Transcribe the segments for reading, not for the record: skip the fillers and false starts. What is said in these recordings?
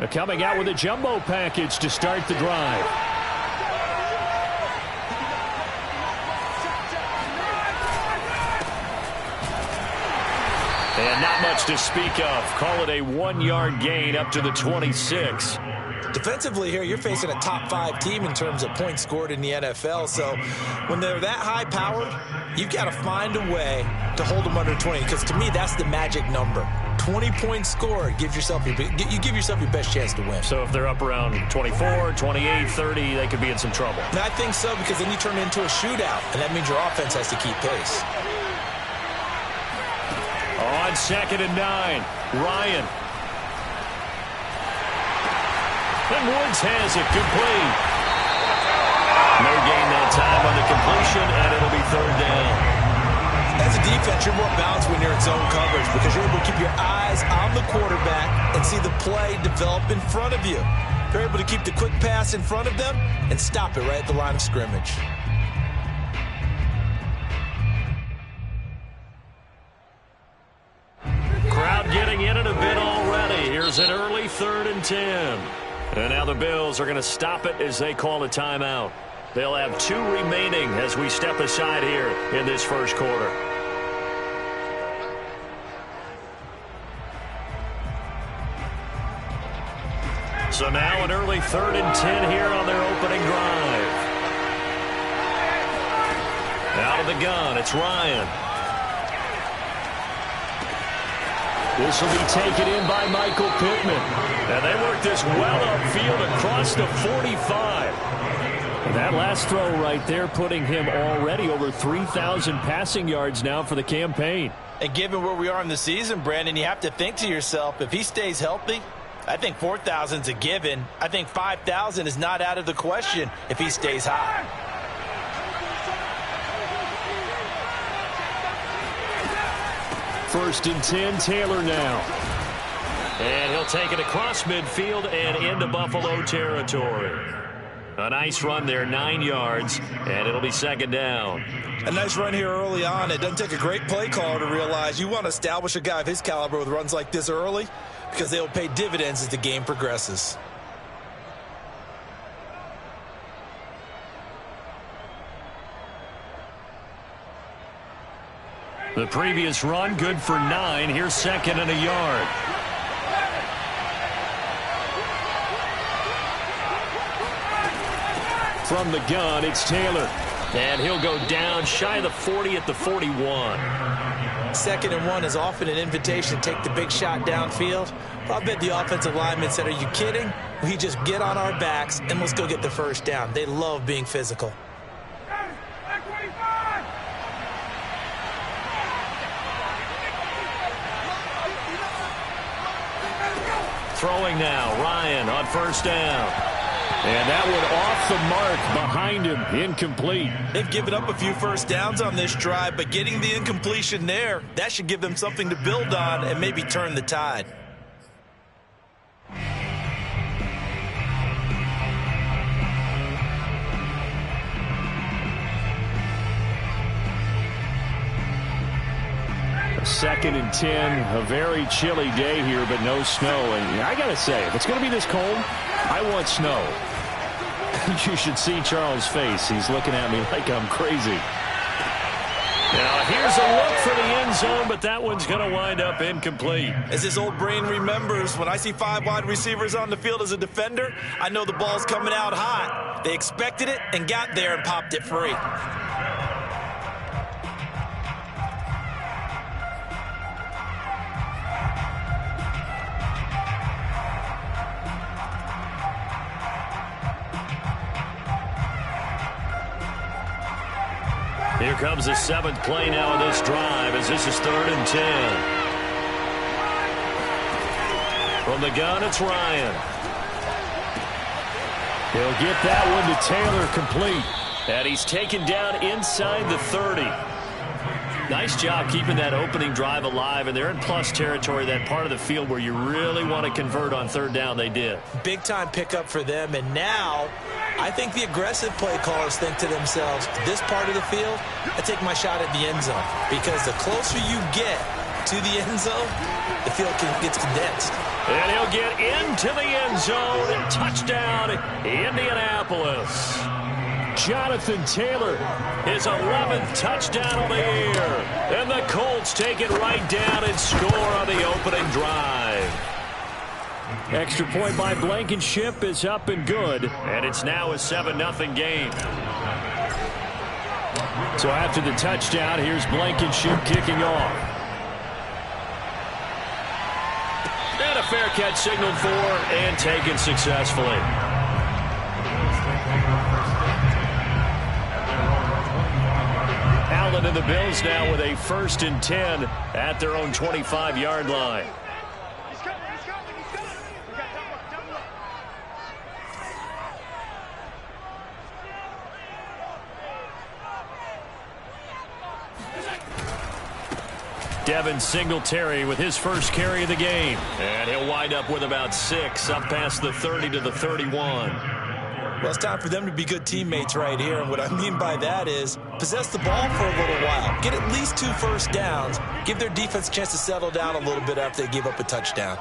Coming out with a jumbo package to start the drive. And not much to speak of. Call it a 1-yard gain up to the 26. Defensively here, you're facing a top-5 team in terms of points scored in the NFL. So when they're that high-powered, you've got to find a way to hold them under 20. Because to me, that's the magic number. 20 points scored, you give yourself your best chance to win. So if they're up around 24, 28, 30, they could be in some trouble. And I think so, because then you turn it into a shootout, and that means your offense has to keep pace. On 2nd and 9, Ryan. And Woods has it complete. No gain that time on the completion, and it'll be 3rd down. As a defense, you're more balanced when you're in zone coverage because you're able to keep your eyes on the quarterback and see the play develop in front of you. You're able to keep the quick pass in front of them and stop it right at the line of scrimmage. Crowd getting in it a bit already. Here's an early 3rd and 10. And now the Bills are going to stop it as they call a timeout. They'll have 2 remaining as we step aside here in this first quarter. So now an early 3rd and 10 here on their opening drive. Out of the gun, it's Ryan. This will be taken in by Michael Pittman. And they work this well upfield across the 45. And that last throw right there putting him already over 3,000 passing yards now for the campaign. And given where we are in the season, Brandon, you have to think to yourself, if he stays healthy, I think 4,000 is a given. I think 5,000 is not out of the question if he stays hot. First and 10, Taylor now. And he'll take it across midfield and into Buffalo territory. A nice run there, 9 yards, and it'll be 2nd down. A nice run here early on. It doesn't take a great play caller to realize you want to establish a guy of his caliber with runs like this early because they will pay dividends as the game progresses. The previous run, good for 9. Here's 2nd and a yard. From the gun, it's Taylor. And he'll go down shy of the 40 at the 41. 2nd and 1 is often an invitation to take the big shot downfield. But I bet the offensive linemen said, are you kidding? We just get on our backs and let's go get the first down. They love being physical. Throwing now, Ryan on 1st down. And that one off the mark behind him, incomplete. They've given up a few first downs on this drive, but getting the incompletion there, that should give them something to build on and maybe turn the tide. Second and 10, a very chilly day here, but no snow. And I got to say, if it's going to be this cold, I want snow. You should see Charles' face. He's looking at me like I'm crazy. Now, here's a look for the end zone, but that one's going to wind up incomplete. As his old brain remembers, when I see 5 wide receivers on the field as a defender, I know the ball's coming out hot. They expected it and got there and popped it free. Here comes the 7th play now of this drive as this is 3rd and 10. From the gun, it's Ryan. He'll get that one to Taylor complete. And he's taken down inside the 30. Nice job keeping that opening drive alive, and they're in plus territory, that part of the field where you really want to convert on 3rd down. They did. Big-time pickup for them, and now I think the aggressive play callers think to themselves, this part of the field, I take my shot at the end zone, because the closer you get, to the end zone, the field gets condensed. And he'll get into the end zone. Touchdown, Indianapolis. Jonathan Taylor, his 11th touchdown of the year. And the Colts take it right down and score on the opening drive. Extra point by Blankenship is up and good. And it's now a 7-0 game. So after the touchdown, here's Blankenship kicking off. And a fair catch signaled for and taken successfully. Allen and the Bills now with a 1st and 10 at their own 25-yard line. Devin Singletary with his first carry of the game. And he'll wind up with about 6 up past the 30 to the 31. Well, it's time for them to be good teammates right here. And what I mean by that is possess the ball for a little while. Get at least 2 first downs. Give their defense a chance to settle down a little bit after they give up a touchdown.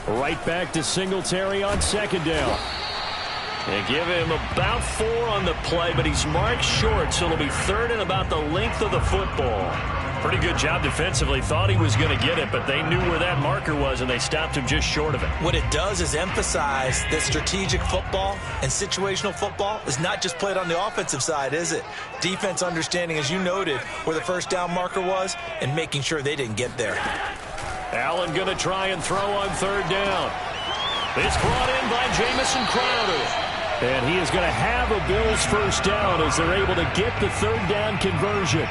Right back to Singletary on 2nd down. They give him about 4 on the play, but he's marked short, so it'll be 3rd and about the length of the football. Pretty good job defensively. Thought he was going to get it, but they knew where that marker was, and they stopped him just short of it. What it does is emphasize that strategic football and situational football is not just played on the offensive side, is it? Defense understanding, as you noted, where the first down marker was and making sure they didn't get there. Allen going to try and throw on 3rd down. It's brought in by Jamison Crowder. And he is going to have a Bills first down as they're able to get the 3rd down conversion.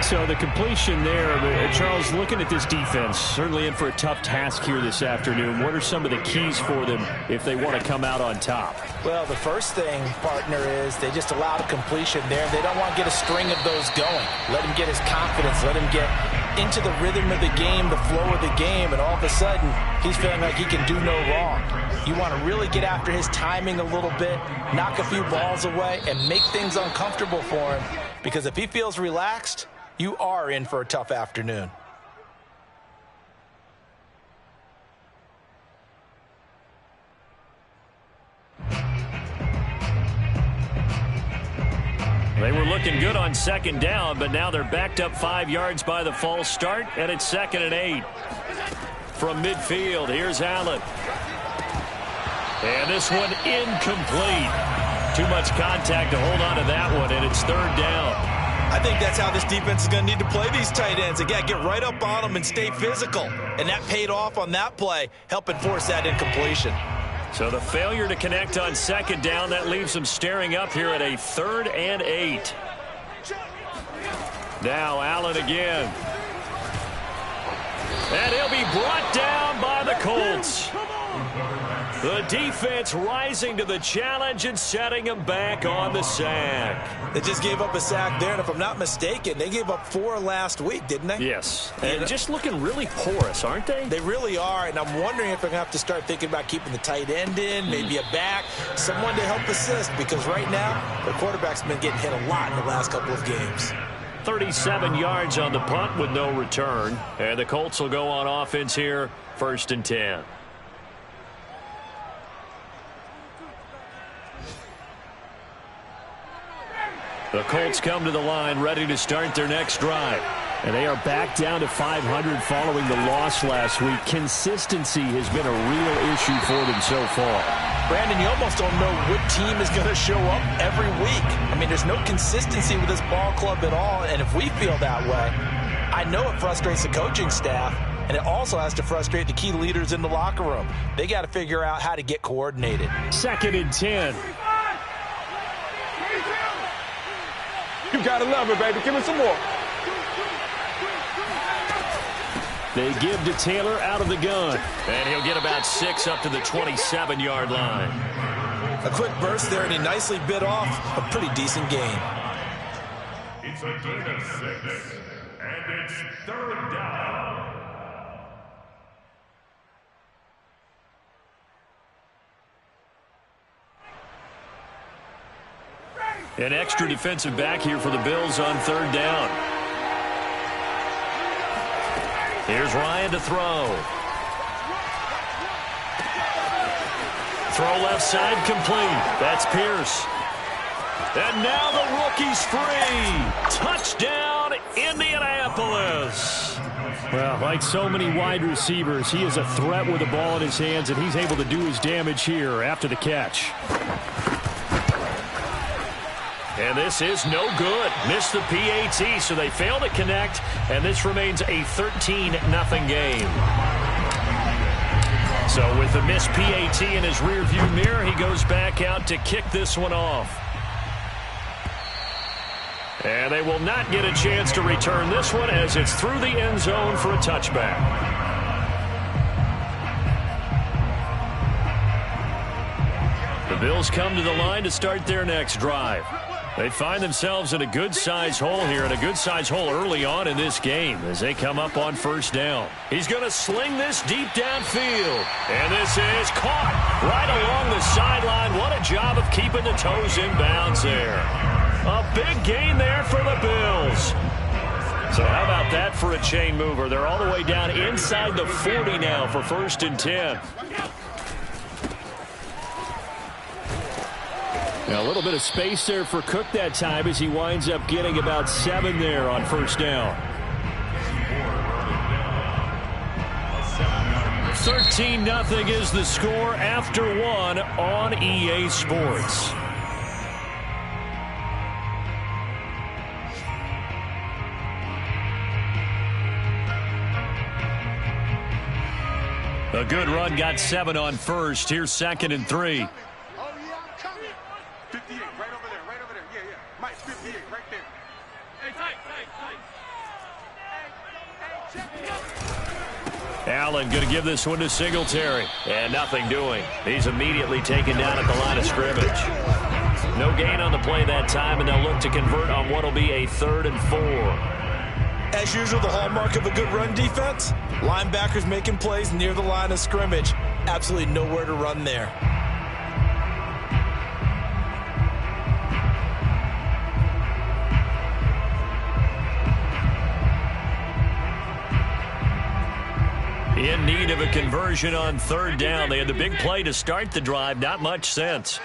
So the completion there, Charles, looking at this defense, certainly in for a tough task here this afternoon. What are some of the keys for them if they want to come out on top? Well, the first thing, partner, is they just allowed a completion there. They don't want to get a string of those going. Let him get his confidence. Let him get into the rhythm of the game, the flow of the game, and all of a sudden, he's feeling like he can do no wrong. You want to really get after his timing a little bit, knock a few balls away, and make things uncomfortable for him. Because if he feels relaxed, you are in for a tough afternoon. They were looking good on 2nd down, but now they're backed up 5 yards by the false start, and it's 2nd and 8. From midfield, here's Allen. And this one incomplete. Too much contact to hold on to that one, and it's 3rd down. I think that's how this defense is going to need to play these tight ends. Again, get right up on them and stay physical. And that paid off on that play, helping force that incompletion. So the failure to connect on 2nd down, that leaves them staring up here at a 3rd and 8. Now Allen again. And he'll be brought down by the Colts. The defense rising to the challenge and setting him back on the sack. They just gave up a sack there, and if I'm not mistaken, they gave up 4 last week, didn't they? Yes. And just looking really porous, aren't they? They really are, and I'm wondering if they're going to have to start thinking about keeping the tight end in, maybe a back, someone to help assist, because right now, the quarterback's been getting hit a lot in the last couple of games. 37 yards on the punt with no return. And the Colts will go on offense here, 1st and 10. The Colts come to the line ready to start their next drive. And they are back down to 500 following the loss last week. Consistency has been a real issue for them so far. Brandon, you almost don't know what team is going to show up every week. I mean, there's no consistency with this ball club at all. And if we feel that way, I know it frustrates the coaching staff. And it also has to frustrate the key leaders in the locker room. They got to figure out how to get coordinated. 2nd and 10. You gotta love it, baby. Give me some more. They give to Taylor out of the gun. And he'll get about 6 up to the 27-yard line. A quick burst there, and he nicely bit off a pretty decent gain. It's a gain of 6, and it's 3rd down. An extra defensive back here for the Bills on third down. Here's Ryan to throw. Throw left side complete. That's Pierce. And now the rookie's free. Touchdown, Indianapolis. Well, like so many wide receivers, he is a threat with the ball in his hands, and he's able to do his damage here after the catch. And this is no good. Missed the PAT, so they fail to connect, and this remains a 13-0 game. So with the missed PAT in his rearview mirror, he goes back out to kick this one off. And they will not get a chance to return this one as it's through the end zone for a touchback. The Bills come to the line to start their next drive. They find themselves in a good-sized hole here, and a good-sized hole early on in this game as they come up on first down. He's going to sling this deep downfield, and this is caught right along the sideline. What a job of keeping the toes in bounds there. A big gain there for the Bills. So how about that for a chain mover? They're all the way down inside the 40 now for 1st and 10. Now a little bit of space there for Cook that time as he winds up getting about 7 there on first down. 13-0 is the score after 1 on EA Sports. A good run, got 7 on first. Here's 2nd and 3. Allen going to give this one to Singletary. And nothing doing. He's immediately taken down at the line of scrimmage. No gain on the play that time, and they'll look to convert on what will be a 3rd and 4. As usual, the hallmark of a good run defense, linebackers making plays near the line of scrimmage. Absolutely nowhere to run there. In need of a conversion on 3rd down. They had the big play to start the drive. Not much sense.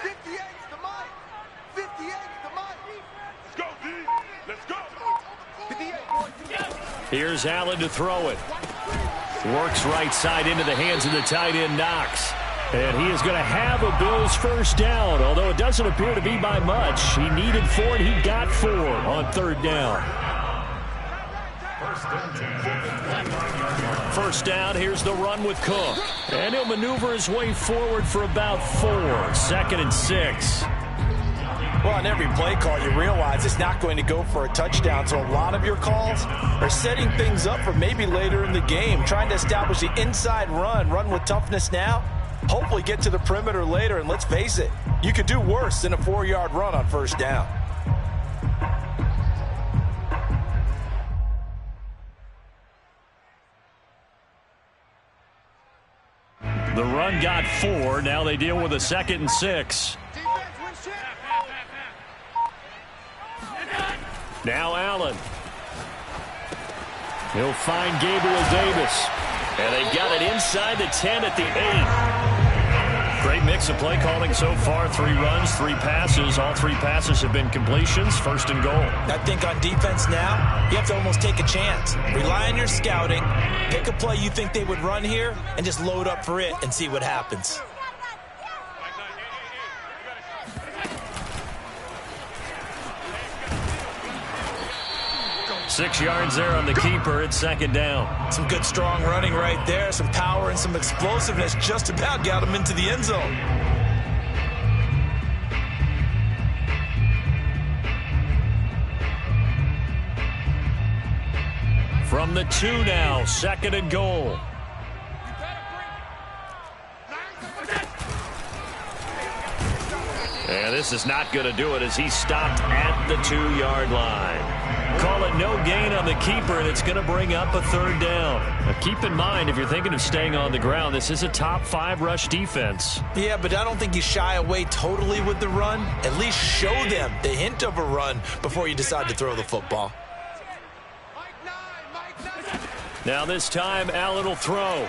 Here's Allen to throw it. Works right side into the hands of the tight end, Knox. And he is going to have a Bills first down, although it doesn't appear to be by much. He needed 4, and he got 4 on 3rd down. First down, here's the run with Cook. And he'll maneuver his way forward for about 4. 2nd and 6. Well, on every play call, you realize it's not going to go for a touchdown. So a lot of your calls are setting things up for maybe later in the game, trying to establish the inside run with toughness now, hopefully get to the perimeter later. And let's face it, you could do worse than a 4-yard run on first down. The run got 4. Now they deal with a 2nd and 6. Now Allen. He'll find Gabriel Davis. And they've got it inside the 10 at the 8. Great mix of play calling so far. 3 runs, 3 passes. All 3 passes have been completions. 1st and goal. I think on defense now, you have to almost take a chance. Rely on your scouting. Pick a play you think they would run here and just load up for it and see what happens. Six yards there on the keeper. It's 2nd down. Some good, strong running right there. Some power and some explosiveness just about got him into the end zone. From the 2 now, 2nd and goal. And And this is not going to do it as he stopped at the 2-yard line. Call it no gain on the keeper, and it's going to bring up a 3rd down. Now keep in mind, if you're thinking of staying on the ground, this is a top 5 rush defense. Yeah, but I don't think you shy away totally with the run. At least show them the hint of a run before you decide to throw the football. Now this time, Allen will throw.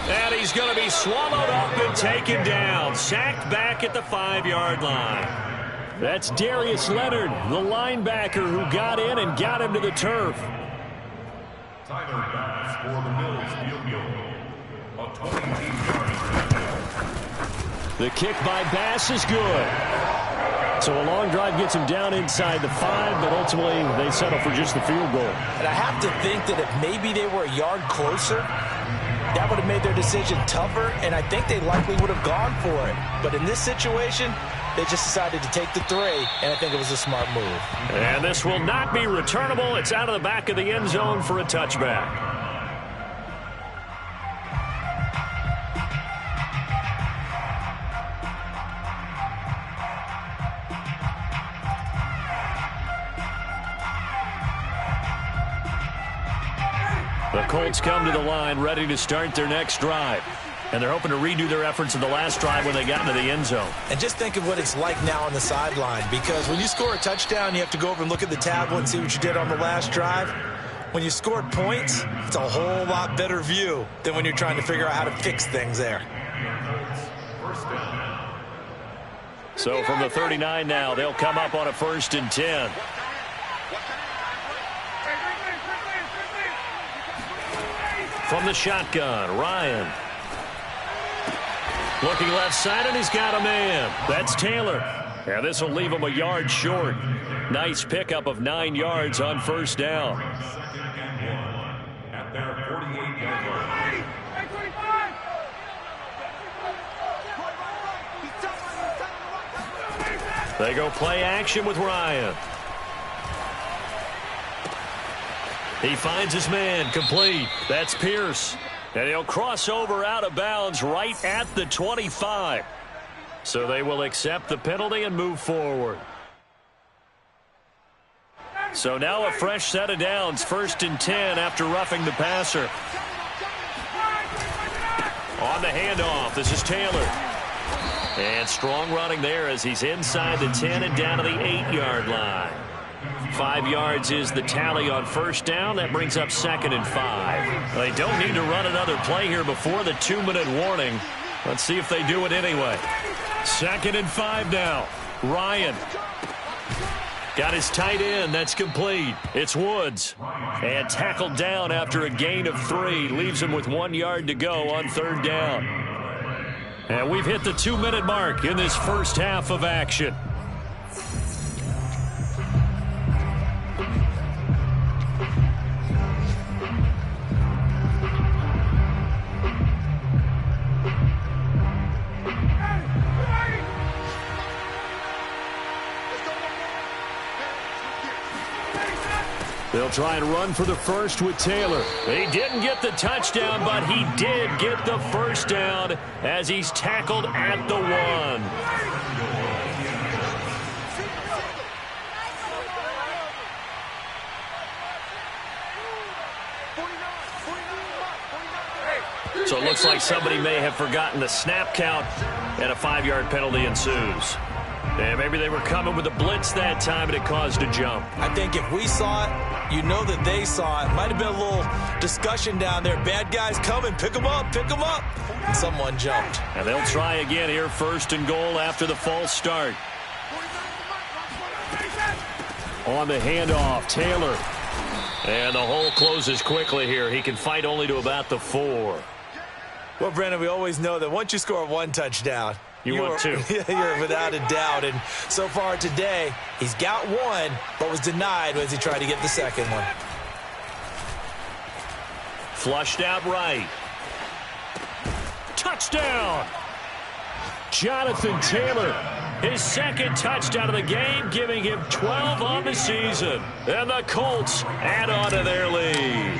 And he's going to be swallowed up and taken down. Sacked back at the 5-yard line. That's Darius Leonard, the linebacker who got in and got him to the turf. Tyler Bass for the Bills field goal. A 22-yard. The kick by Bass is good. So a long drive gets him down inside the 5, but ultimately they settle for just the field goal. And I have to think that if maybe they were a yard closer, that would have made their decision tougher, and I think they likely would have gone for it. But in this situation, they just decided to take the 3, and I think it was a smart move. And this will not be returnable. It's out of the back of the end zone for a touchback. The Colts come to the line ready to start their next drive. And they're hoping to redo their efforts in the last drive when they got into the end zone. And just think of what it's like now on the sideline, because when you score a touchdown, you have to go over and look at the tablet and see what you did on the last drive. When you scored points, it's a whole lot better view than when you're trying to figure out how to fix things there. So from the 39 now, they'll come up on a 1st and 10. From the shotgun, Ryan. Looking left side, and he's got a man. That's Taylor. And this will leave him a yard short. Nice pickup of 9 yards on 1st down. At their 48-yard line. They go play action with Ryan. He finds his man, complete. That's Pierce. And he'll cross over out of bounds right at the 25. So they will accept the penalty and move forward. So now a fresh set of downs, 1st and 10 after roughing the passer. On the handoff, this is Taylor. And strong running there as he's inside the 10 and down to the 8-yard line. 5 yards is the tally on 1st down. That brings up 2nd and 5. They don't need to run another play here before the 2-minute warning. Let's see if they do it anyway. 2nd and 5 now. Ryan. Got his tight end. That's complete. It's Woods. And tackled down after a gain of 3. Leaves him with 1 yard to go on 3rd down. And we've hit the 2-minute mark in this first half of action. They'll try and run for the first with Taylor. He didn't get the touchdown, but he did get the 1st down as he's tackled at the 1. So it looks like somebody may have forgotten the snap count, and a 5-yard penalty ensues. And maybe they were coming with a blitz that time, and it caused a jump. I think if we saw it, you know that they saw it. Might have been a little discussion down there. Bad guys coming. Pick them up. Pick them up. And someone jumped. And they'll try again here, 1st and goal after the false start. On the handoff, Taylor. And the hole closes quickly here. He can fight only to about the 4. Well, Brandon, we always know that once you score 1 touchdown, you want 2. You're without a doubt. And so far today, he's got 1, but was denied as he tried to get the 2nd one. Flushed out right. Touchdown! Jonathan Taylor, his 2nd touchdown of the game, giving him 12 on the season. And the Colts add on to their lead.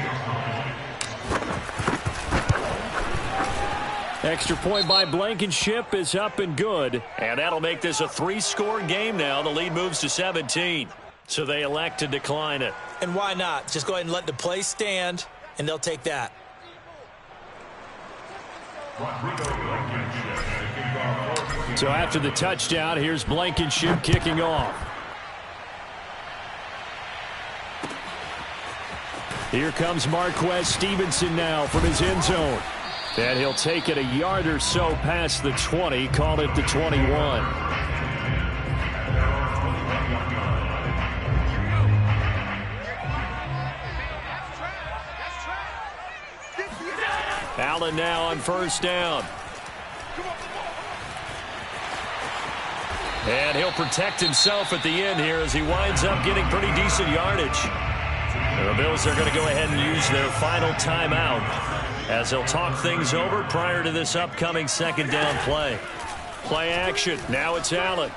Extra point by Blankenship is up and good. And that'll make this a 3-score game now. The lead moves to 17. So they elect to decline it. And why not? Just go ahead and let the play stand, and they'll take that. So after the touchdown, here's Blankenship kicking off. Here comes Marquez Stevenson now from his end zone. And he'll take it a yard or so past the 20, call it the 21. Allen now on first down. And he'll protect himself at the end here as he winds up getting pretty decent yardage. And the Bills are going to go ahead and use their final timeout as they'll talk things over prior to this upcoming second down play. Play action. Now it's Allen.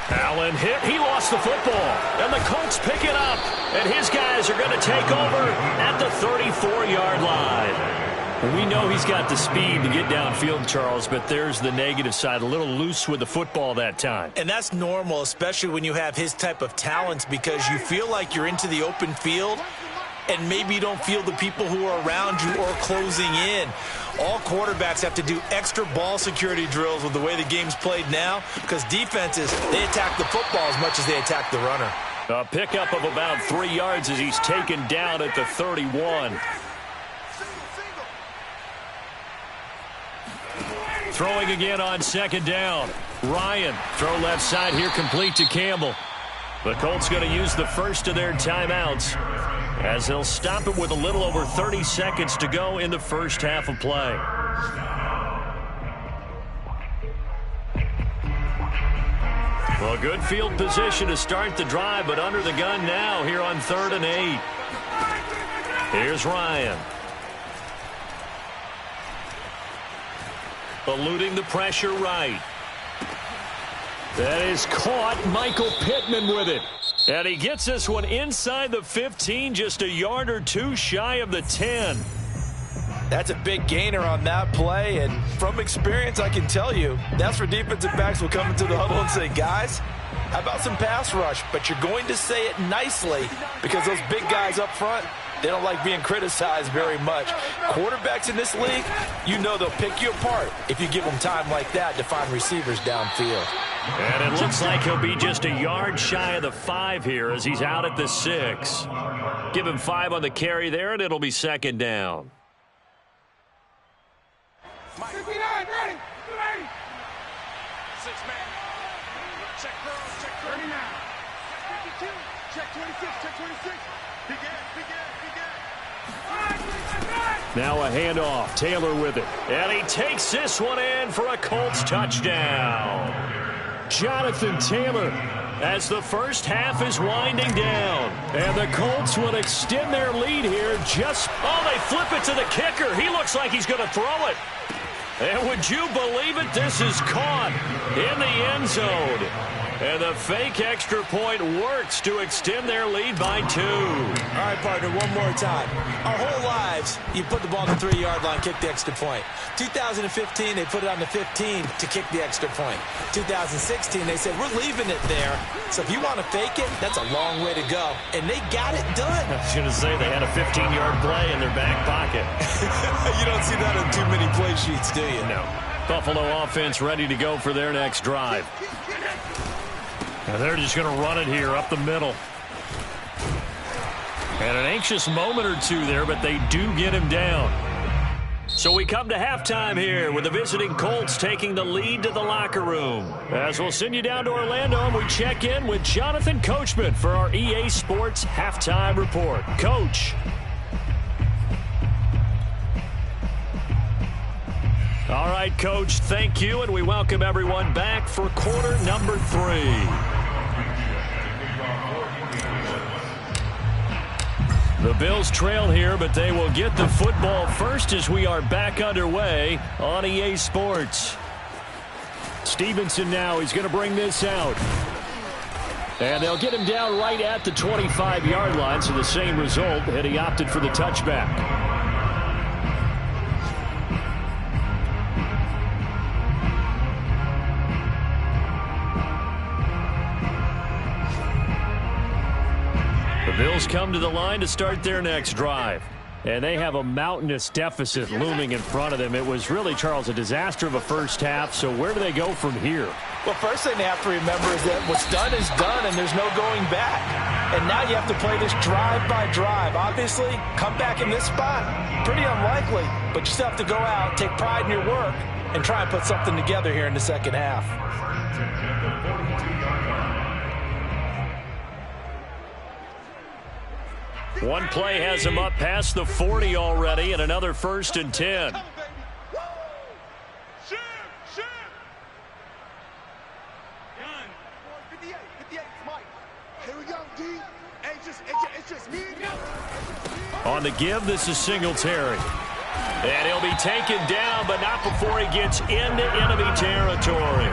Allen hit. He lost the football. And the Colts pick it up. And his guys are going to take over at the 34-yard line. We know he's got the speed to get downfield, Charles, but there's the negative side. A little loose with the football that time. And that's normal, especially when you have his type of talents, because you feel like you're into the open field and maybe you don't feel the people who are around you or closing in. All quarterbacks have to do extra ball security drills with the way the game's played now, because defenses, they attack the football as much as they attack the runner. A pickup of about 3 yards as he's taken down at the 31. Throwing again on second down. Ryan, throw left side here, complete to Campbell. The Colts going to use the first of their timeouts as they'll stop it with a little over 30 seconds to go in the first half of play. Well, good field position to start the drive, but under the gun now here on 3rd and 8. Here's Ryan. Eluding the pressure right. That is caught. Michael Pittman with it. And he gets this one inside the 15, just a yard or two shy of the 10. That's a big gainer on that play, and from experience, I can tell you, that's where defensive backs will come into the huddle and say, guys, how about some pass rush? But you're going to say it nicely because those big guys up front, they don't like being criticized very much. Quarterbacks in this league, you know they'll pick you apart if you give them time like that to find receivers downfield. And it looks like he'll be just a yard shy of the 5 here as he's out at the 6. Give him 5 on the carry there, and it'll be second down. Mike. 59, ready. 6-man. Check girls, check 39. Check 52, check 26, check 26. Begin. Now a handoff. Taylor with it. And he takes this one in for a Colts touchdown. Jonathan Taylor as the first half is winding down. And the Colts will extend their lead here. They flip it to the kicker. He looks like he's going to throw it. And would you believe it? This is caught in the end zone. And the fake extra point works to extend their lead by 2. All right, partner, one more time. Our whole lives, you put the ball on the 3-yard line, kick the extra point. 2015, they put it on the 15 to kick the extra point. 2016, they said, we're leaving it there. So if you want to fake it, that's a long way to go. And they got it done. I was going to say they had a 15-yard play in their back pocket. You don't see that on too many play sheets, do you? No. Buffalo offense ready to go for their next drive. And they're just going to run it here up the middle. And an anxious moment or two there, but they do get him down. So we come to halftime here with the visiting Colts taking the lead to the locker room. As we'll send you down to Orlando and we check in with Jonathan Coachman for our EA Sports Halftime Report. Coach. All right, Coach, thank you, and we welcome everyone back for quarter number 3. The Bills trail here, but they will get the football first as we are back underway on EA Sports. Stevenson now, he's going to bring this out. And they'll get him down right at the 25-yard line, so the same result, and he opted for the touchback. Bills come to the line to start their next drive. And they have a mountainous deficit looming in front of them. It was really, Charles, a disaster of a first half. So where do they go from here? Well, first thing they have to remember is that what's done is done, and there's no going back. And now you have to play this drive by drive. Obviously, come back in this spot, pretty unlikely. But you still have to go out, take pride in your work, and try and put something together here in the second half. One play has him up past the 40 already, and another 1st and 10. On the give, this is Singletary. And he'll be taken down, but not before he gets into enemy territory.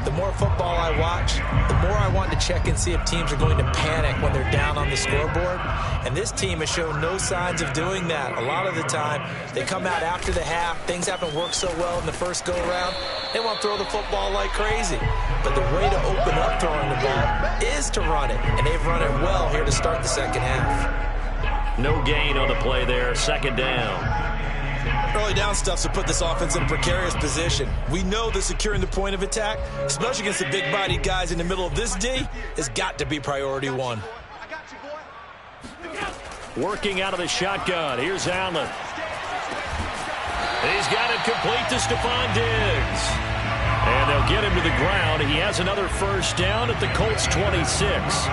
The more football I watch, the more I want to check and see if teams are going to panic when they're down on the scoreboard. And this team has shown no signs of doing that. A lot of the time, they come out after the half. Things haven't worked so well in the first go-around. They want to throw the football like crazy. But the way to open up throwing the ball is to run it. And they've run it well here to start the second half. No gain on the play there. 2nd down. Early down stuff to put this offense in a precarious position. We know that securing the point of attack, especially against the big-bodied guys in the middle of this D, has got to be priority one. Working out of the shotgun. Here's Allen. He's got it complete to Stephon Diggs. And they'll get him to the ground. He has another 1st down at the Colts 26.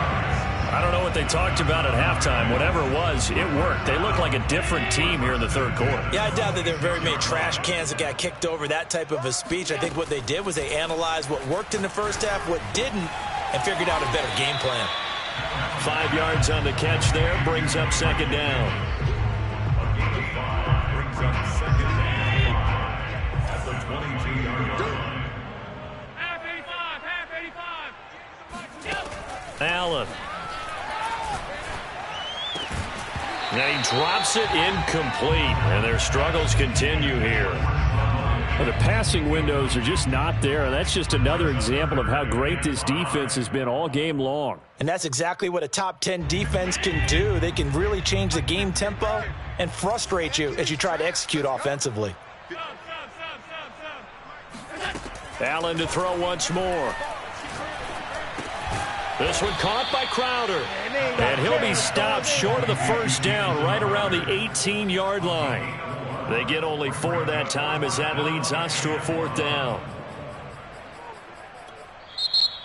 I don't know what they talked about at halftime. Whatever it was, it worked. They look like a different team here in the 3rd quarter. Yeah, I doubt that there were very many trash cans that got kicked over, that type of a speech. I think what they did was they analyzed what worked in the first half, what didn't, and figured out a better game plan. 5 yards on the catch there, brings up 2nd down. Brings up 2nd down at the 22-yard line. Half 85. Allen. And he drops it incomplete, and their struggles continue here. Well, the passing windows are just not there, and that's just another example of how great this defense has been all game long. And that's exactly what a top 10 defense can do. They can really change the game tempo and frustrate you as you try to execute offensively. Allen to throw once more. This one caught by Crowder. And he'll be stopped short of the 1st down right around the 18-yard line. They get only 4 that time as that leads us to a 4th down.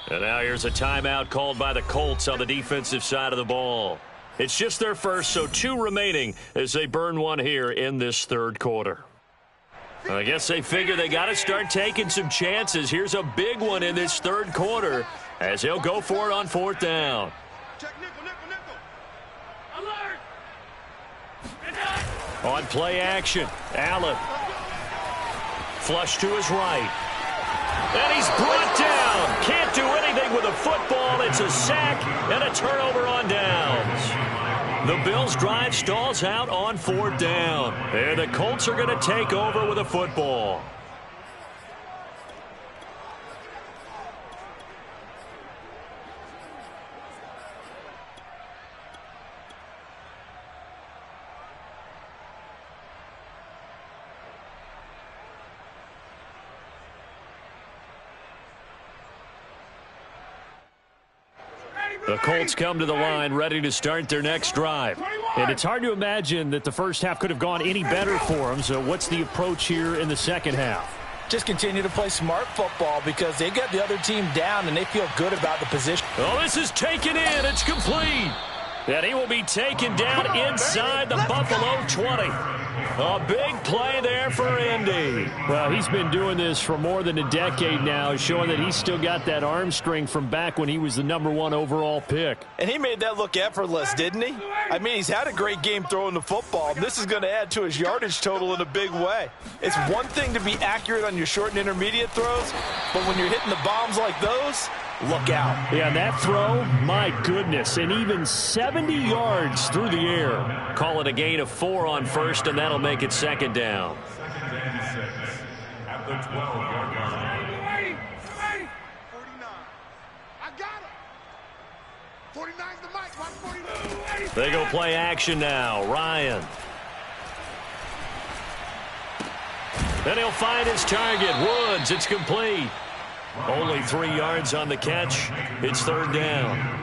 And now here's a timeout called by the Colts on the defensive side of the ball. It's just their first, so 2 remaining as they burn one here in this 3rd quarter. I guess they figure they got to start taking some chances. Here's a big one in this 3rd quarter as he'll go for it on 4th down. Check nickel, nickel, nickel. Alert! On play action, Allen. Flush to his right. And he's brought down. Can't do anything with a football. It's a sack and a turnover on downs. The Bills' drive stalls out on 4th down. And the Colts are going to take over with a football. The Colts come to the line ready to start their next drive. And it's hard to imagine that the first half could have gone any better for them. So what's the approach here in the second half? Just continue to play smart football because they got the other team down and they feel good about the position. Oh, this is taken in. It's complete. And he will be taken down inside the Buffalo 20. A big play there for Indy. Well, he's been doing this for more than a decade now, showing that he's still got that arm strength from back when he was the #1 overall pick. And he made that look effortless, didn't he? I mean, he's had a great game throwing the football. This is going to add to his yardage total in a big way. It's one thing to be accurate on your short and intermediate throws, but when you're hitting the bombs like those, look out. Yeah, that throw, my goodness, and even 70 yards through the air. Call it a gain of 4 on first, and that'll make it 2nd down. 2nd and 6 at the 12-yard line. 49. I got 49's the mic. Watch 49. They go play action now. Ryan. Then he'll find his target. Woods. It's complete. Only 3 yards on the catch. It's third down.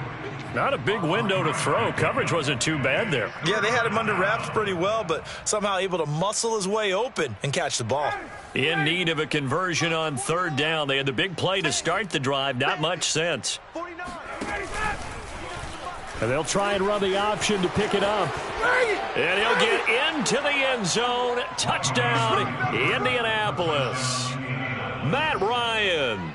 Not a big window to throw. Coverage wasn't too bad there. Yeah, they had him under wraps pretty well, but somehow able to muscle his way open and catch the ball. In need of a conversion on third down. They had the big play to start the drive. Not much sense. 49. And they'll try and run the option to pick it up. And he'll get into the end zone. Touchdown, Indianapolis. Matt Ryan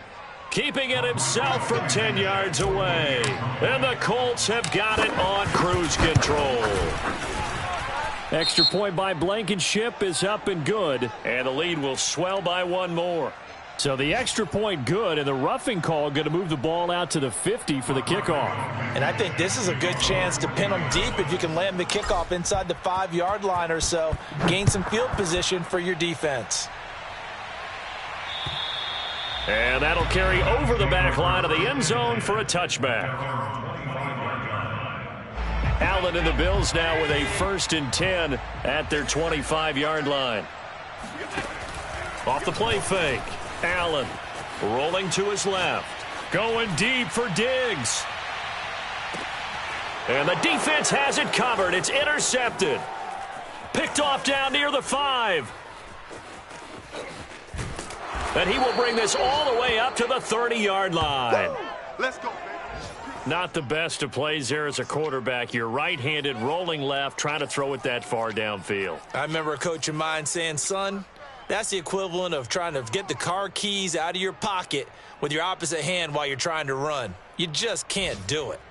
keeping it himself from 10 yards away. And the Colts have got it on cruise control. Extra point by Blankenship is up and good. And the lead will swell by 1 more. So the extra point good, and the roughing call going to move the ball out to the 50 for the kickoff. And I think this is a good chance to pin them deep if you can land the kickoff inside the 5-yard line or so. Gain some field position for your defense. And that'll carry over the back line of the end zone for a touchback. Allen and the Bills now with a 1st and 10 at their 25-yard line. Off the play fake. Allen rolling to his left. Going deep for Diggs. And the defense has it covered. It's intercepted. Picked off down near the 5. And he will bring this all the way up to the 30-yard line. Let's go, baby. Not the best of plays there as a quarterback. You're right-handed, rolling left, trying to throw it that far downfield. I remember a coach of mine saying, son, that's the equivalent of trying to get the car keys out of your pocket with your opposite hand while you're trying to run. You just can't do it.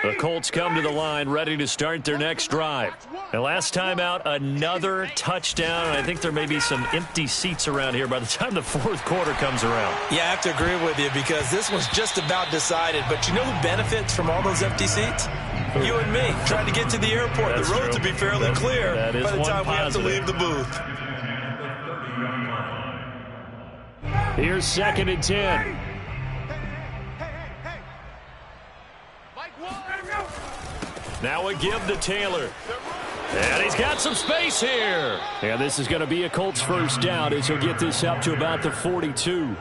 The Colts come to the line ready to start their next drive. And last time out, another touchdown. I think there may be some empty seats around here by the time the 4th quarter comes around. Yeah, I have to agree with you because this one's just about decided. But you know who benefits from all those empty seats? You and me, trying to get to the airport. That's the road true. to be fairly clear that is by the time we have to positive. leave the booth. Here's 2nd and 10. Now a give to Taylor. And he's got some space here. And this is going to be a Colts 1st down as he'll get this up to about the 42.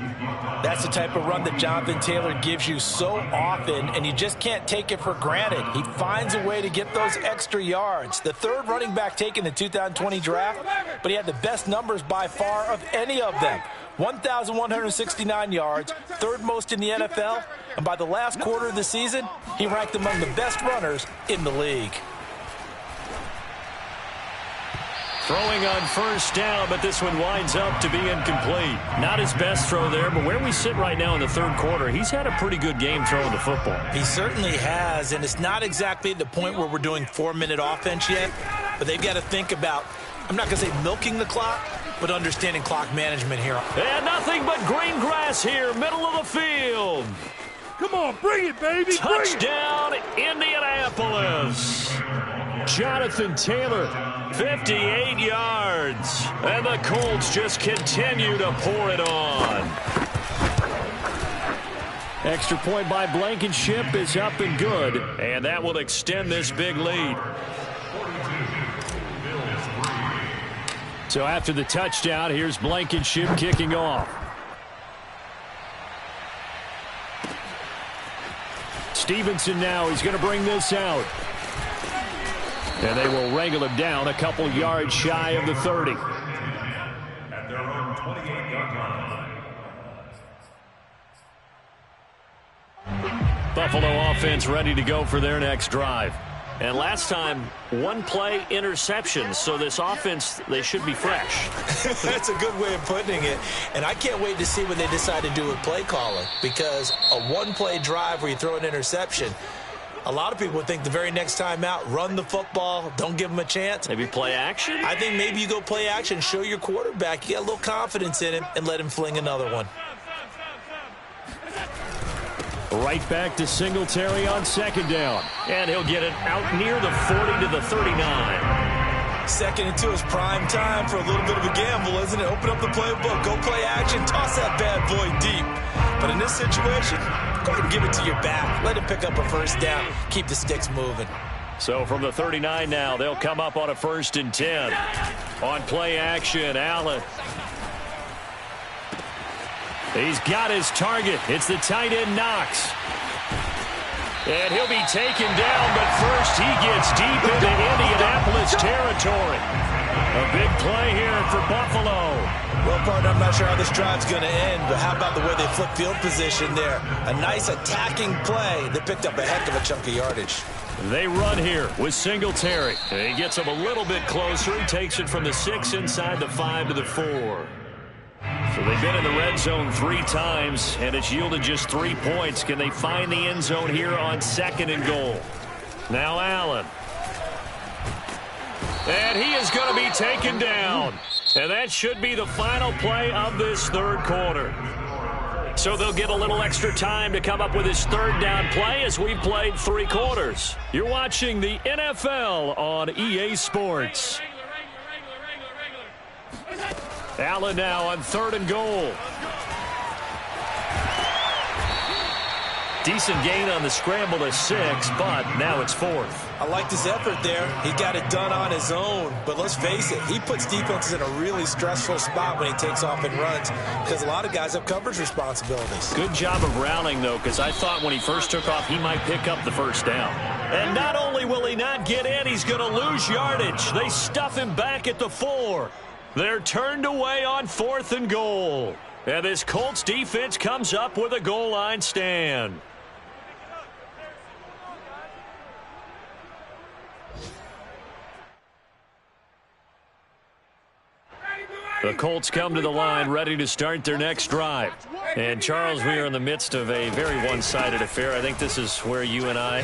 That's the type of run that Jonathan Taylor gives you so often, and you just can't take it for granted. He finds a way to get those extra yards. The 3rd running back taken in the 2020 draft, but he had the best numbers by far of any of them. 1,169 yards, 3rd most in the NFL, and by the last quarter of the season, he ranked among the best runners in the league. Throwing on 1st down, but this one winds up to be incomplete. Not his best throw there, but where we sit right now in the 3rd quarter, he's had a pretty good game throwing the football. He certainly has, and it's not exactly at the point where we're doing 4-minute offense yet, but they've got to think about, I'm not going to say milking the clock, but understanding clock management here. And nothing but green grass here, middle of the field. Come on, bring it, baby. Touchdown, Indianapolis. Jonathan Taylor, 58 yards. And the Colts just continue to pour it on. Extra point by Blankenship is up and good. And that will extend this big lead. So after the touchdown, here's Blankenship kicking off. Stevenson now, he's going to bring this out. And they will wrangle him down a couple yards shy of the 30. At their own 28-yard line. Buffalo offense ready to go for their next drive. And last time, 1 play interception. So this offense, they should be fresh. That's a good way of putting it. And I can't wait to see what they decide to do with play calling. Because a 1-play drive where you throw an interception, a lot of people think the very next time out, run the football, don't give them a chance. Maybe play action? I think maybe you go play action, show your quarterback you got a little confidence in him, and let him fling another one. Right back to Singletary on 2nd down. And he'll get it out near the 40 to the 39. Second and 2 is prime time for a little bit of a gamble, isn't it? Open up the playbook, go play action, toss that bad boy deep. But in this situation, go ahead and give it to your back. Let him pick up a first down. Keep the sticks moving. So from the 39 now, they'll come up on a 1st and 10. On play action, Allen. He's got his target. It's the tight end, Knox. And he'll be taken down, but first he gets deep into Indianapolis territory. A big play here for Buffalo. Well, partner, I'm not sure how this drive's going to end, but how about the way they flip field position there? A nice attacking play. They picked up a heck of a chunk of yardage. They run here with Singletary. And he gets him a little bit closer. He takes it from the 6 inside the 5 to the 4. So they've been in the red zone 3 times, and it's yielded just 3 points. Can they find the end zone here on 2nd and goal? Now Allen. And he is going to be taken down. And that should be the final play of this 3rd quarter. So they'll get a little extra time to come up with his 3rd down play as we've played 3 quarters. You're watching the NFL on EA Sports. Allen now on 3rd and goal. Decent gain on the scramble to 6, but now it's 4th. I liked his effort there. He got it done on his own. But let's face it, he puts defenses in a really stressful spot when he takes off and runs because a lot of guys have coverage responsibilities. Good job of rallying, though, because I thought when he first took off, he might pick up the first down. And not only will he not get in, he's going to lose yardage. They stuff him back at the 4. They're turned away on 4th and goal. And this Colts defense comes up with a goal line stand. The Colts come to the line ready to start their next drive. And, Charles, we are in the midst of a very one-sided affair. I think this is where you and I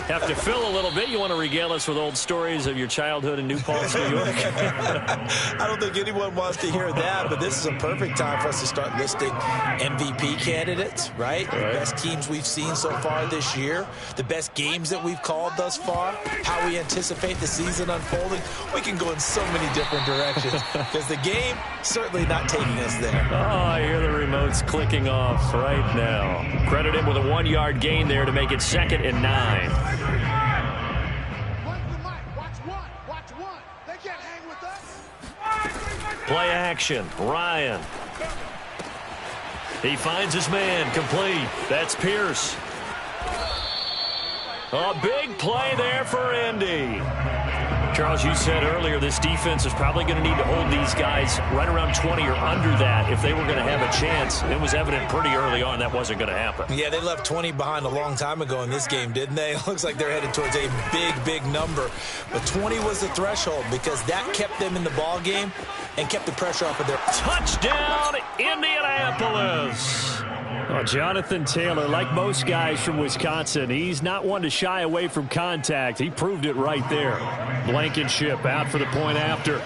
have to fill a little bit. You want to regale us with old stories of your childhood in New Paltz, New York? I don't think anyone wants to hear that, but this is a perfect time for us to start listing MVP candidates, right? The best teams we've seen so far this year, the best games that we've called thus far, how we anticipate the season unfolding. We can go in so many different directions because the game certainly not taking us there. Oh, I hear the remotes clicking off right now. Credit him with a 1-yard gain there to make it 2nd and 9. Watch one. They can't hang with us. Play action. Ryan. He finds his man. Complete. That's Pierce. A big play there for Indy. Charles, you said earlier this defense is probably going to need to hold these guys right around 20 or under that if they were going to have a chance. It was evident pretty early on that wasn't going to happen. Yeah, they left 20 behind a long time ago in this game, didn't they? It looks like they're headed towards a big number. But 20 was the threshold because that kept them in the ball game and kept the pressure off of their... Touchdown, Indianapolis! Oh, Jonathan Taylor, like most guys from Wisconsin, he's not one to shy away from contact. He proved it right there. Blankenship out for the point after.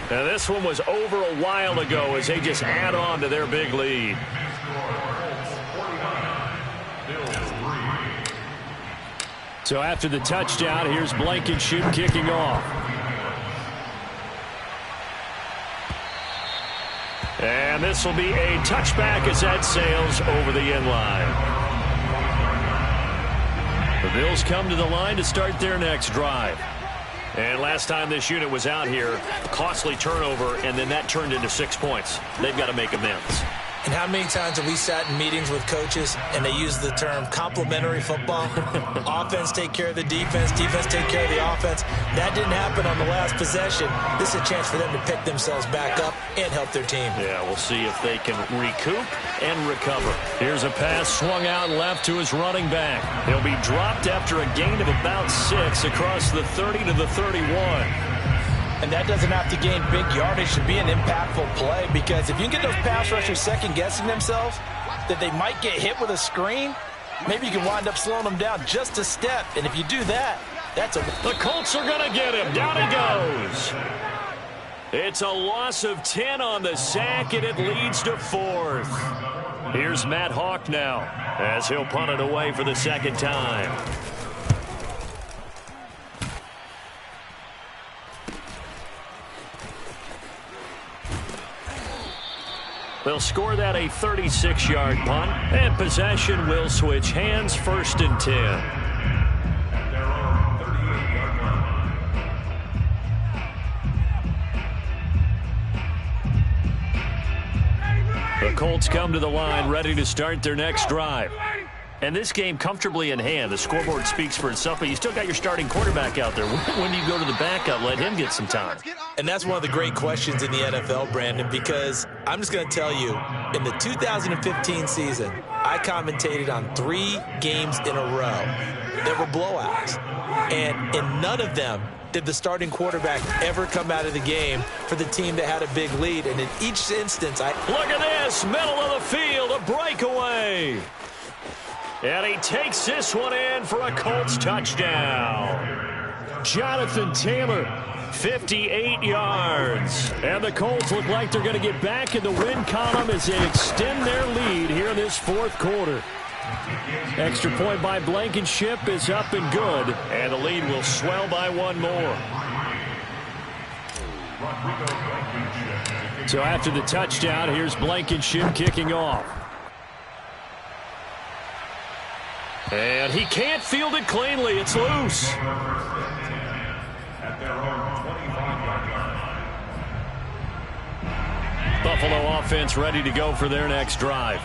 Now this one was over a while ago as they just add on to their big lead. So after the touchdown, here's Blankenship kicking off. And this will be a touchback as that sails over the end line. The Bills come to the line to start their next drive. And last time this unit was out here, costly turnover, and then that turned into 6 points. They've got to make amends. And how many times have we sat in meetings with coaches and they use the term complementary football? Offense take care of the defense, defense take care of the offense. That didn't happen on the last possession. This is a chance for them to pick themselves back up and help their team. Yeah, we'll see if they can recoup and recover. Here's a pass swung out left to his running back. He'll be dropped after a gain of about 6 across the 30 to the 31. And that doesn't have to gain big yardage to be an impactful play, because if you can get those pass rushers second-guessing themselves that they might get hit with a screen, maybe you can wind up slowing them down just a step. And if you do that, that's a... The Colts are going to get him. Down he goes. It's a loss of 10 on the sack, and it leads to 4th. Here's Matt Hawk now as he'll punt it away for the second time. They'll score that a 36-yard punt, and possession will switch hands, 1st and 10. The Colts come to the line ready to start their next drive. And this game comfortably in hand. The scoreboard speaks for itself, but you still got your starting quarterback out there. When do you go to the backup, let him get some time? And that's one of the great questions in the NFL, Brandon, because I'm just going to tell you, in the 2015 season, I commentated on 3 games in a row that were blowouts. And in none of them did the starting quarterback ever come out of the game for the team that had a big lead. And in each instance, Look at this, middle of the field, a breakaway. And he takes this one in for a Colts touchdown. Jonathan Taylor, 58 yards. And the Colts look like they're going to get back in the win column as they extend their lead here in this 4th quarter. Extra point by Blankenship is up and good, and the lead will swell by 1 more. So after the touchdown, here's Blankenship kicking off. And he can't field it cleanly. It's loose. Buffalo offense ready to go for their next drive.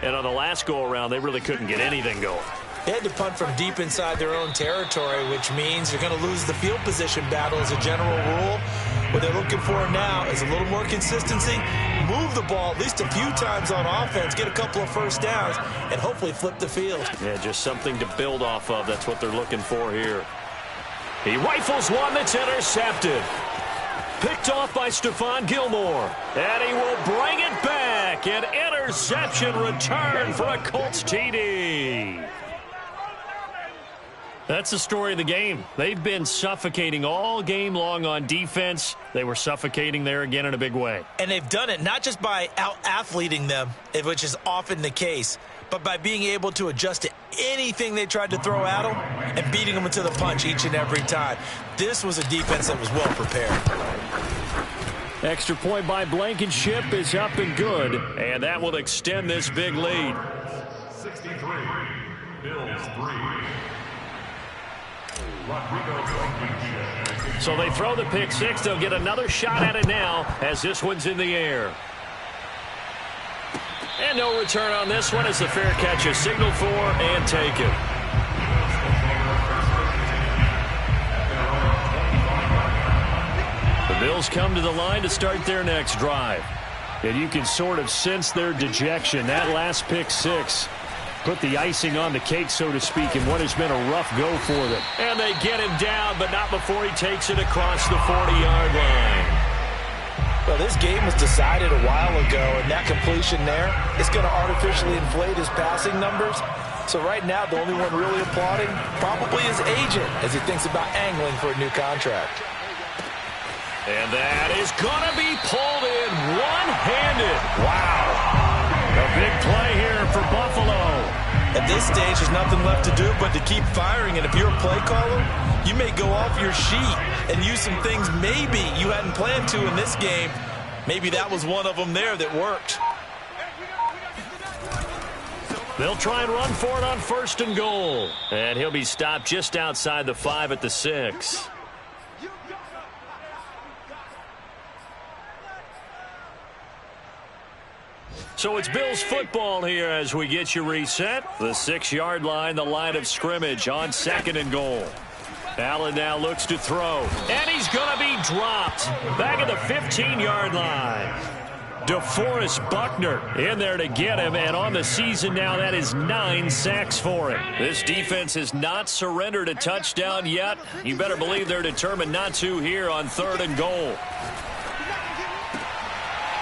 And on the last go-around, they really couldn't get anything going. they had to punt from deep inside their own territory, which means you're going to lose the field position battle as a general rule. What they're looking for now is a little more consistency, move the ball at least a few times on offense, get a couple of first downs, and hopefully flip the field. Yeah, just something to build off of. That's what they're looking for here. He rifles one that's intercepted. Picked off by Stephon Gilmore. And he will bring it back. An interception return for a Colts TD. That's the story of the game. They've been suffocating all game long on defense. They were suffocating there again in a big way. And they've done it not just by out-athleting them, which is often the case, but by being able to adjust to anything they tried to throw at them and beating them into the punch each and every time. This was a defense that was well prepared. Extra point by Blankenship is up and good, and that will extend this big lead. 63, Bills 3. So they throw the pick six. They'll get another shot at it now as this one's in the air. And no return on this one as the fair catch is signaled for and taken. The Bills come to the line to start their next drive. And you can sort of sense their dejection. That last pick six put the icing on the cake, so to speak, in what has been a rough go for them. And they get him down, but not before he takes it across the 40-yard line. Well, this game was decided a while ago, and that completion there is going to artificially inflate his passing numbers. So right now, the only one really applauding probably his agent as he thinks about angling for a new contract. And that is going to be pulled in one-handed. Wow. A big play here for Buffalo. At this stage, there's nothing left to do but to keep firing. And if you're a play caller, you may go off your sheet and use some things maybe you hadn't planned to in this game. Maybe that was one of them there that worked. They'll try and run for it on 1st and goal. And he'll be stopped just outside the 5 at the 6. So it's Bills football here as we get you reset. The 6-yard line, the line of scrimmage on 2nd and goal. Allen now looks to throw. And he's going to be dropped. Back at the 15-yard line. DeForest Buckner in there to get him. And on the season now, that is 9 sacks for him. This defense has not surrendered a touchdown yet. You better believe they're determined not to here on 3rd and goal.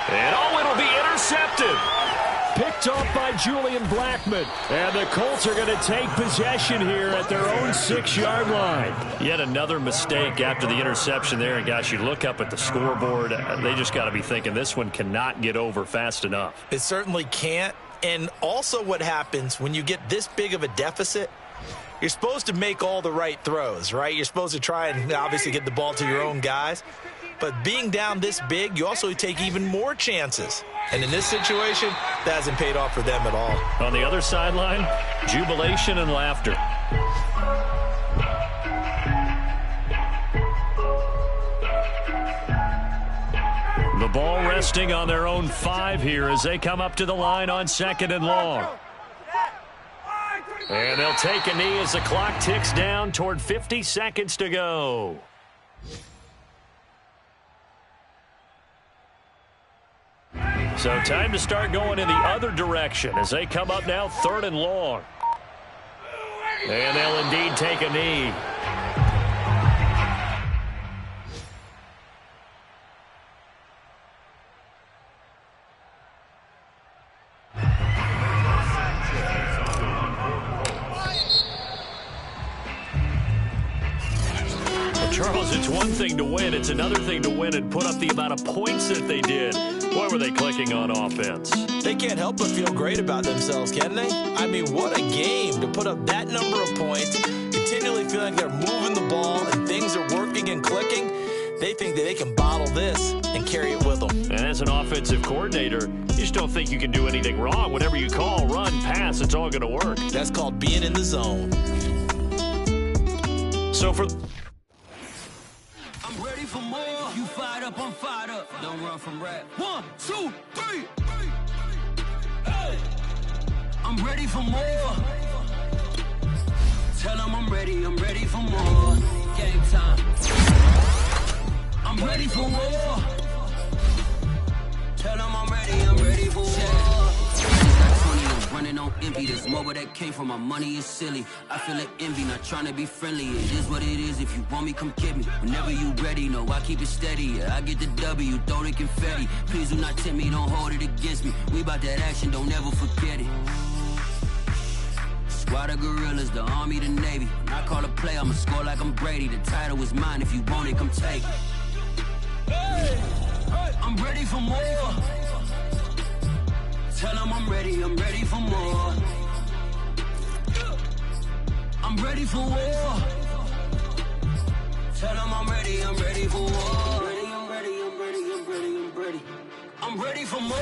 And oh, it'll be intercepted. Picked off by Julian Blackmon. And the Colts are going to take possession here at their own 6-yard line. Yet another mistake after the interception there. And gosh, you look up at the scoreboard, they just got to be thinking this one cannot get over fast enough. It certainly can't. And also what happens when you get this big of a deficit, you're supposed to make all the right throws, right? You're supposed to try and obviously get the ball to your own guys. But being down this big, you also take even more chances. And in this situation, that hasn't paid off for them at all. On the other sideline, jubilation and laughter. The ball resting on their own 5 here as they come up to the line on 2nd and long. And they'll take a knee as the clock ticks down toward 50 seconds to go. So time to start going in the other direction as they come up now 3rd and long. And they'll indeed take a knee. Charles, it's one thing to win. It's another thing to win and put up the amount of points that they did. What were they clicking on offense? They can't help but feel great about themselves, can they? I mean, what a game to put up that number of points, continually feeling like they're moving the ball and things are working and clicking. They think that they can bottle this and carry it with them. And as an offensive coordinator, you just don't think you can do anything wrong. Whatever you call, run, pass, it's all going to work. That's called being in the zone. So for... I'm ready for more. You fired up, I'm fired up. Don't run from rap. 1, 2, 3. Hey. I'm ready for more. Tell them I'm ready for more. Game time. I'm ready for war. Tell them I'm ready for war. Running on empty, there's more where that came from. My money is silly. I feel like envy, not trying to be friendly. It is what it is. If you want me, come get me. Whenever you ready, no, I keep it steady. Yeah, I get the W, throw the confetti. Please do not tempt me, don't hold it against me. We about that action, don't ever forget it. Squad of gorillas, the army, the navy. When I call a play, I'ma score like I'm Brady. The title is mine. If you want it, come take it. Hey, I'm ready for more. Tell them I'm ready for more. I'm ready for war. Tell them I'm ready for war. I'm ready for more.